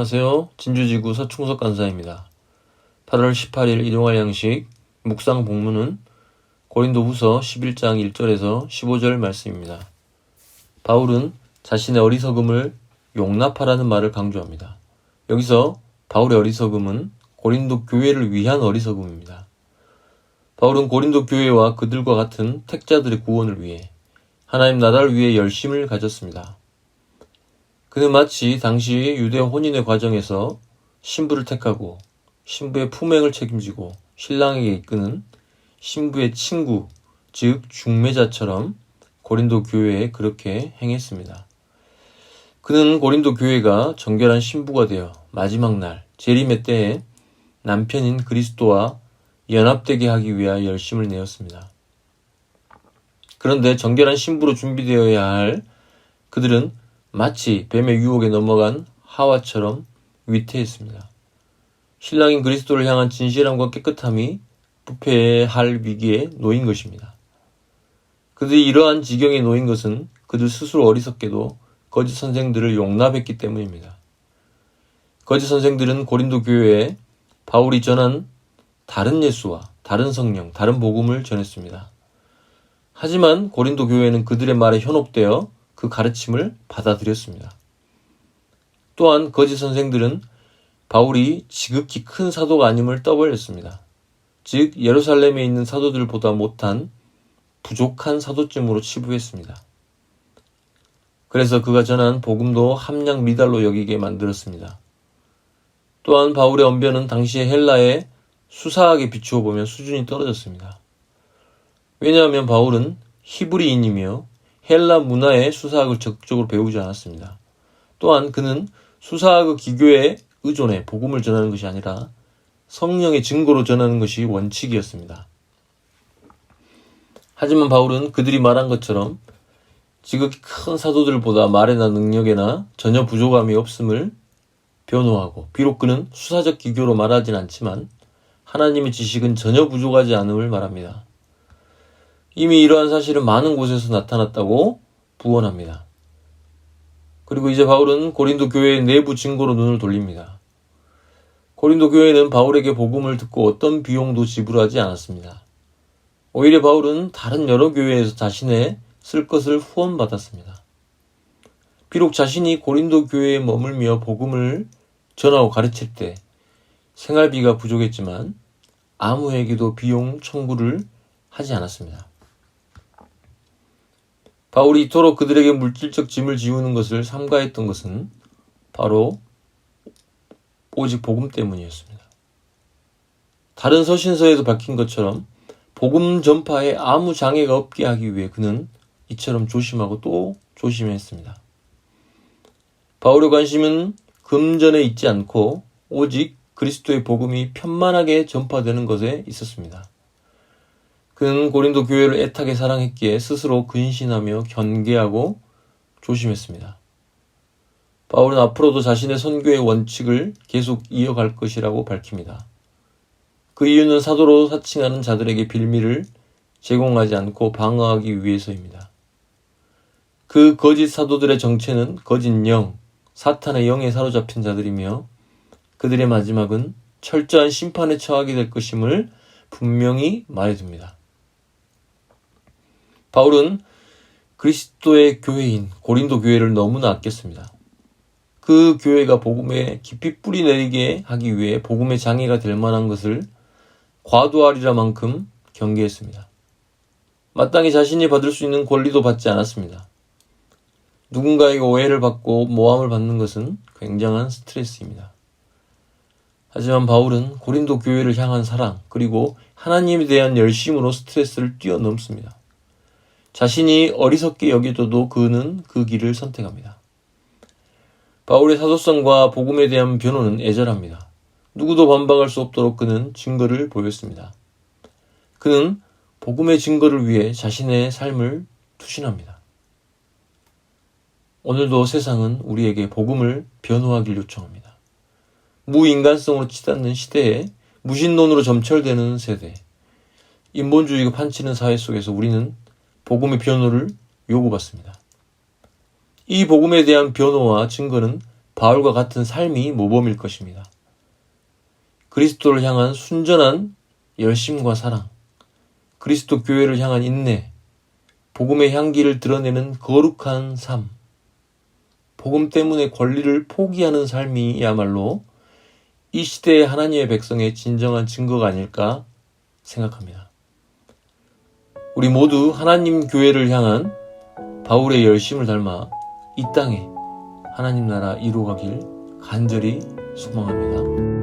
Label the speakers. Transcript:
Speaker 1: 안녕하세요. 진주지구 서충석 간사입니다. 8월 18일 일용할 양식 묵상 본문은 고린도후서 11장 1절에서 15절 말씀입니다. 바울은 자신의 어리석음을 용납하라는 말을 강조합니다. 여기서 바울의 어리석음은 고린도 교회를 위한 어리석음입니다. 바울은 고린도 교회와 그들과 같은 택자들의 구원을 위해 하나님 나라를 위해 열심을 가졌습니다. 그는 마치 당시 유대 혼인의 과정에서 신부를 택하고 신부의 품행을 책임지고 신랑에게 이끄는 신부의 친구, 즉 중매자처럼 고린도 교회에 그렇게 행했습니다. 그는 고린도 교회가 정결한 신부가 되어 마지막 날 재림의 때에 남편인 그리스도와 연합되게 하기 위하여 열심을 내었습니다. 그런데 정결한 신부로 준비되어야 할 그들은 마치 뱀의 유혹에 넘어간 하와처럼 위태했습니다. 신랑인 그리스도를 향한 진실함과 깨끗함이 부패할 위기에 놓인 것입니다. 그들이 이러한 지경에 놓인 것은 그들 스스로 어리석게도 거짓 선생들을 용납했기 때문입니다. 거짓 선생들은 고린도 교회에 바울이 전한 다른 예수와 다른 성령, 다른 복음을 전했습니다. 하지만 고린도 교회는 그들의 말에 현혹되어 그 가르침을 받아들였습니다. 또한 거짓 선생들은 바울이 지극히 큰 사도가 아님을 떠벌렸습니다. 즉 예루살렘에 있는 사도들보다 못한 부족한 사도쯤으로 치부했습니다. 그래서 그가 전한 복음도 함량 미달로 여기게 만들었습니다. 또한 바울의 언변은 당시의 헬라의 수사학에 비추어 보면 수준이 떨어졌습니다. 왜냐하면 바울은 히브리인이며 헬라 문화의 수사학을 적극적으로 배우지 않았습니다. 또한 그는 수사학의 기교에 의존해 복음을 전하는 것이 아니라 성령의 증거로 전하는 것이 원칙이었습니다. 하지만 바울은 그들이 말한 것처럼 지극히 큰 사도들보다 말에나 능력에나 전혀 부족함이 없음을 변호하고, 비록 그는 수사적 기교로 말하진 않지만 하나님의 지식은 전혀 부족하지 않음을 말합니다. 이미 이러한 사실은 많은 곳에서 나타났다고 부언합니다. 그리고 이제 바울은 고린도 교회의 내부 증거로 눈을 돌립니다. 고린도 교회는 바울에게 복음을 듣고 어떤 비용도 지불하지 않았습니다. 오히려 바울은 다른 여러 교회에서 자신의 쓸 것을 후원받았습니다. 비록 자신이 고린도 교회에 머물며 복음을 전하고 가르칠 때 생활비가 부족했지만 아무에게도 비용 청구를 하지 않았습니다. 바울이 이토록 그들에게 물질적 짐을 지우는 것을 삼가했던 것은 바로 오직 복음 때문이었습니다. 다른 서신서에도 밝힌 것처럼 복음 전파에 아무 장애가 없게 하기 위해 그는 이처럼 조심하고 또 조심했습니다. 바울의 관심은 금전에 있지 않고 오직 그리스도의 복음이 편만하게 전파되는 것에 있었습니다. 그는 고린도 교회를 애타게 사랑했기에 스스로 근신하며 경계하고 조심했습니다. 바울은 앞으로도 자신의 선교의 원칙을 계속 이어갈 것이라고 밝힙니다. 그 이유는 사도로 사칭하는 자들에게 빌미를 제공하지 않고 방어하기 위해서입니다. 그 거짓 사도들의 정체는 거짓 영, 사탄의 영에 사로잡힌 자들이며 그들의 마지막은 철저한 심판에 처하게 될 것임을 분명히 말해둡니다. 바울은 그리스도의 교회인 고린도 교회를 너무나 아꼈습니다. 그 교회가 복음에 깊이 뿌리 내리게 하기 위해 복음의 장애가 될 만한 것을 과도하리라 만큼 경계했습니다. 마땅히 자신이 받을 수 있는 권리도 받지 않았습니다. 누군가에게 오해를 받고 모함을 받는 것은 굉장한 스트레스입니다. 하지만 바울은 고린도 교회를 향한 사랑 그리고 하나님에 대한 열심으로 스트레스를 뛰어넘습니다. 자신이 어리석게 여겨져도 그는 그 길을 선택합니다. 바울의 사도성과 복음에 대한 변호는 애절합니다. 누구도 반박할 수 없도록 그는 증거를 보였습니다. 그는 복음의 증거를 위해 자신의 삶을 투신합니다. 오늘도 세상은 우리에게 복음을 변호하길 요청합니다. 무인간성으로 치닫는 시대에 무신론으로 점철되는 세대, 인본주의가 판치는 사회 속에서 우리는 복음의 변호를 요구받습니다. 이 복음에 대한 변호와 증거는 바울과 같은 삶이 모범일 것입니다. 그리스도를 향한 순전한 열심과 사랑, 그리스도 교회를 향한 인내, 복음의 향기를 드러내는 거룩한 삶, 복음 때문에 권리를 포기하는 삶이야말로 이 시대의 하나님의 백성의 진정한 증거가 아닐까 생각합니다. 우리 모두 하나님 교회를 향한 바울의 열심을 닮아 이 땅에 하나님 나라 이루어가길 간절히 소망합니다.